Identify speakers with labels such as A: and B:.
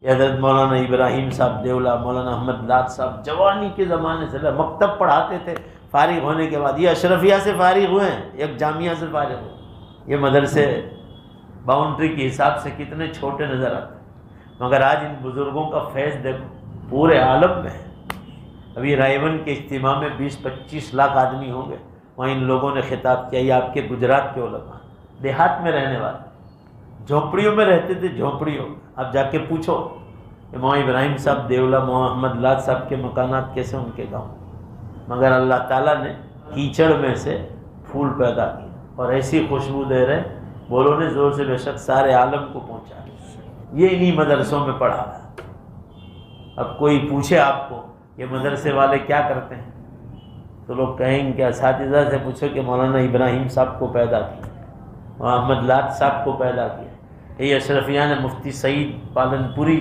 A: یہ حضرت مولانا ابراہیم صاحب دیولا، مولانا احمد لات صاحب جوانی کے زمانے سے مکتب پڑھاتے تھے، فارغ ہونے کے بعد یہ اشرفیہ سے فارغ ہوئے ہیں، ایک جامعہ سے فارغ ہوئے۔ یہ مدرسے باؤنڈری کے حساب سے کتنے چھوٹے نظر آتے ہیں، مگر آج ان بزرگوں کا فیض دیکھو پورے عالم میں ہے۔ ابھی رائے کے اجتماع میں 20-25 لاکھ آدمی ہوں گے، وہاں ان لوگوں نے خطاب کیا۔ یہ آپ کے گجرات کے علماء، دیہات میں رہنے والے، جھونپڑیوں میں رہتے تھے، جھونپڑیوں۔ اب جا کے پوچھو کہ مولانا ابراہیم صاحب دیولا، مولانا احمد لات صاحب کے مکانات کیسے ان کے گاؤں، مگر اللہ تعالیٰ نے کیچڑ میں سے پھول پیدا کیے اور ایسی خوشبو دے رہے، بولو نے زور سے، بے شک سارے عالم کو پہنچا۔ یہ انہی مدرسوں میں پڑھا ہے۔ اب کوئی پوچھے آپ کو یہ مدرسے والے کیا کرتے ہیں، تو لوگ کہیں کہ اساتذہ سے پوچھو کہ مولانا ابراہیم صاحب کو پیدا کیا، مولانا احمد لات صاحب کو پیدا کیا۔ یہ اشرفیہ نے مفتی سعید پالن پوری